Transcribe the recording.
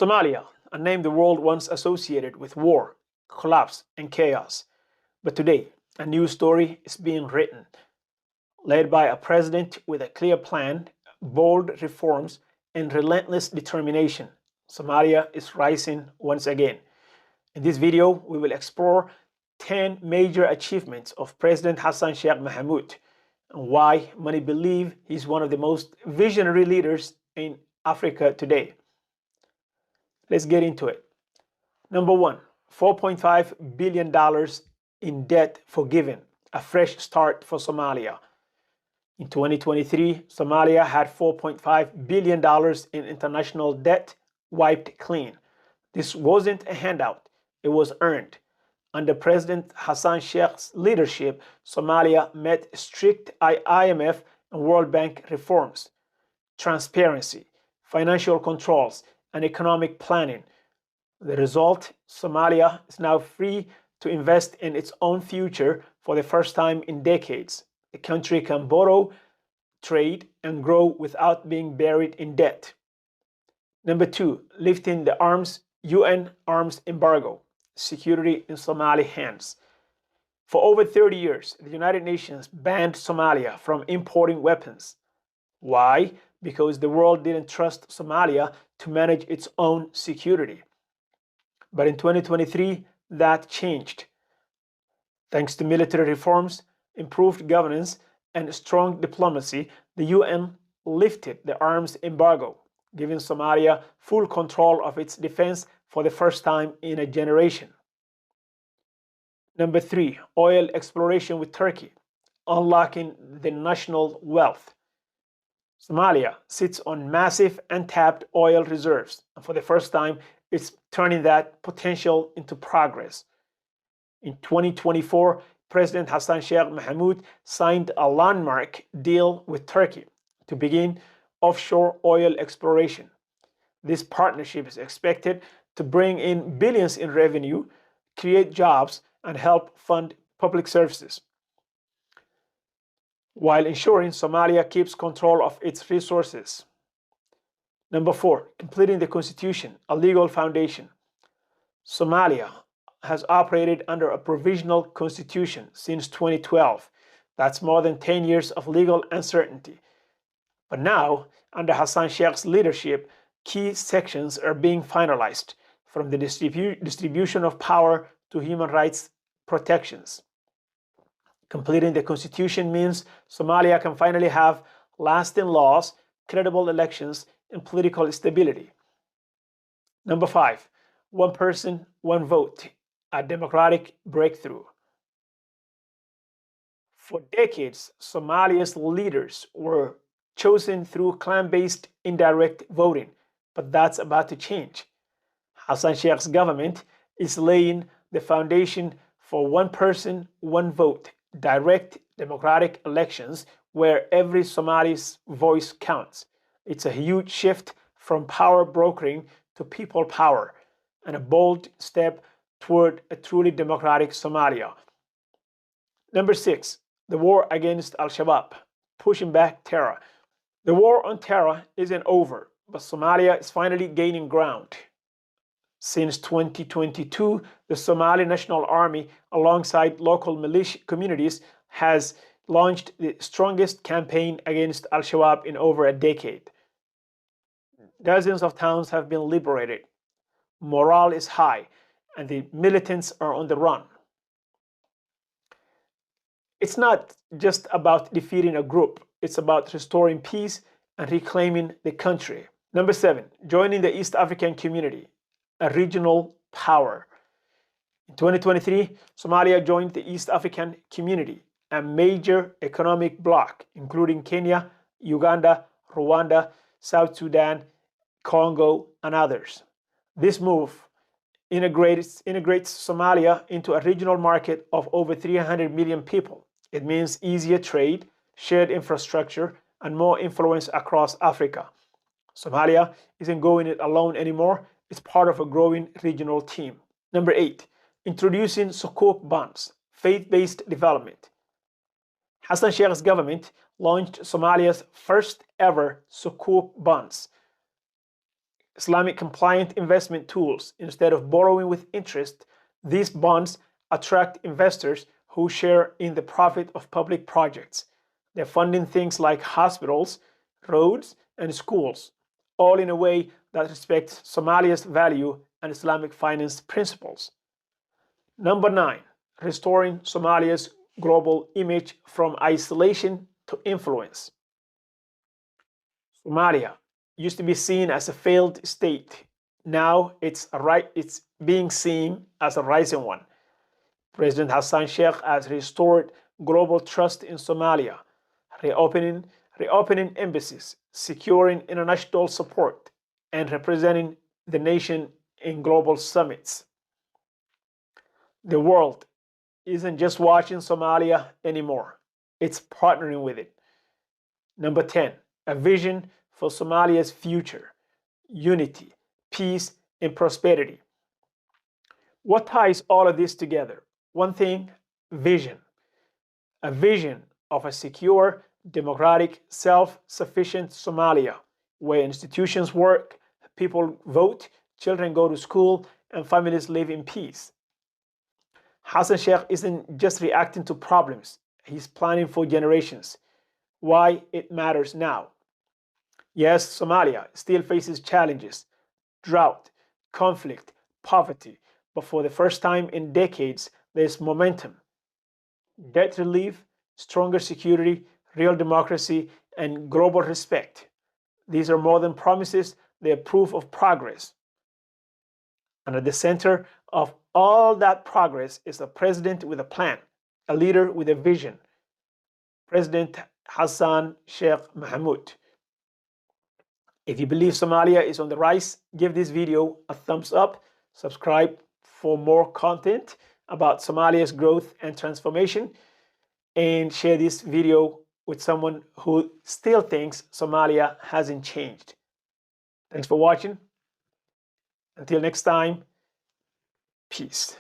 Somalia, a name the world once associated with war, collapse, and chaos. But today, a new story is being written, led by a president with a clear plan, bold reforms, and relentless determination. Somalia is rising once again. In this video, we will explore 10 major achievements of President Hassan Sheikh Mohamud and why many believe he's one of the most visionary leaders in Africa today. Let's get into it. Number one, $4.5 billion in debt forgiven, a fresh start for Somalia. In 2023, Somalia had $4.5 billion in international debt wiped clean. This wasn't a handout, it was earned. Under President Hassan Sheikh's leadership, Somalia met strict IMF and World Bank reforms, transparency, financial controls, and economic planning. The result, Somalia is now free to invest in its own future for the first time in decades. The country can borrow, trade, and grow without being buried in debt. Number two, lifting the UN arms embargo, security in Somali hands. For over 30 years, the United Nations banned Somalia from importing weapons. Why? Because the world didn't trust Somalia to manage its own security. But in 2023, that changed. Thanks to military reforms, improved governance, and strong diplomacy, the UN lifted the arms embargo, giving Somalia full control of its defense for the first time in a generation. Number three, oil exploration with Turkey, unlocking the national wealth. Somalia sits on massive untapped oil reserves, and for the first time, it's turning that potential into progress. In 2024, President Hassan Sheikh Mohamud signed a landmark deal with Turkey to begin offshore oil exploration. This partnership is expected to bring in billions in revenue, create jobs, and help fund public services, while ensuring Somalia keeps control of its resources. Number four, completing the constitution, a legal foundation. Somalia has operated under a provisional constitution since 2012. That's more than 10 years of legal uncertainty. But now, under Hassan Sheikh's leadership, key sections are being finalized, from the distribution of power to human rights protections. Completing the constitution means Somalia can finally have lasting laws, credible elections, and political stability. Number five, one person, one vote, a democratic breakthrough. For decades, Somalia's leaders were chosen through clan-based indirect voting, but that's about to change. Hassan Sheikh's government is laying the foundation for one person, one vote, direct democratic elections where every Somali's voice counts. It's a huge shift from power brokering to people power, and a bold step toward a truly democratic Somalia. Number six, the war against alShabaab, pushing back terror. The war on terror isn't over, but Somalia is finally gaining ground. Since 2022, the Somali National Army, alongside local militia communities, has launched the strongest campaign against alShabaab in over a decade. Dozens of towns have been liberated. Morale is high, and the militants are on the run. It's not just about defeating a group, it's about restoring peace and reclaiming the country. Number seven, joining the East African community, a regional power. In 2023, Somalia joined the East African community, a major economic bloc, including Kenya, Uganda, Rwanda, South Sudan, Congo, and others. This move integrates Somalia into a regional market of over 300 million people. It means easier trade, shared infrastructure, and more influence across Africa. Somalia isn't going it alone anymore. It's part of a growing regional team. Number eight, introducing Sukok bonds, faith-based development. Hassan Sheikh's government launched Somalia's first ever Sukok bonds, Islamic compliant investment tools. Instead of borrowing with interest, these bonds attract investors who share in the profit of public projects. They're funding things like hospitals, roads, and schools, all in a way that respects Somalia's value and Islamic finance principles. Number 9, restoring Somalia's global image from isolation to influence. Somalia used to be seen as a failed state. Now it's being seen as a rising one. President Hassan Sheikh has restored global trust in Somalia, reopening embassies, securing international support, and representing the nation in global summits. The world isn't just watching Somalia anymore, it's partnering with it. Number 10, a vision for Somalia's future: unity, peace, and prosperity. What ties all of this together? One thing: vision. A vision of a secure, democratic, self-sufficient Somalia, where institutions work, people vote, children go to school, and families live in peace. Hassan Sheikh isn't just reacting to problems, he's planning for generations. Why it matters now. Yes, Somalia still faces challenges: drought, conflict, poverty, but for the first time in decades, there's momentum. Debt relief, stronger security, real democracy, and global respect. These are more than promises, they are proof of progress. And at the center of all that progress is a president with a plan, a leader with a vision. President Hassan Sheikh Mohamud. If you believe Somalia is on the rise, give this video a thumbs up, subscribe for more content about Somalia's growth and transformation, and share this video with someone who still thinks Somalia hasn't changed. Thanks for watching. Until next time, peace.